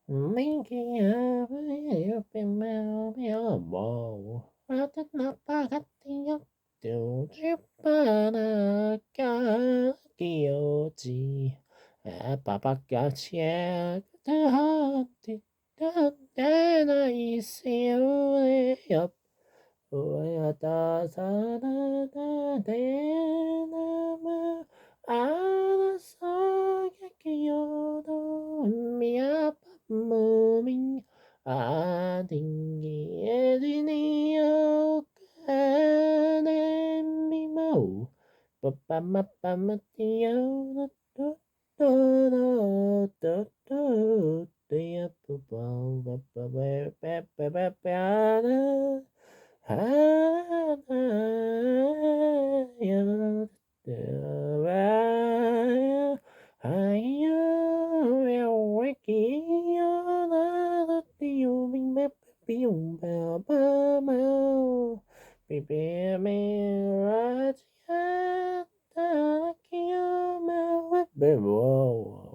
Making up in my elbow. At napakatiyok to Tripanakakiyoti. Papakachia the heart. Then I see you up. Oyata sana na denama. Arasakiyodo miyapa moving. Adingi edinio kanemimo. Papa mapa matio do do do do do. Dia papa papa papa papa. Whoa.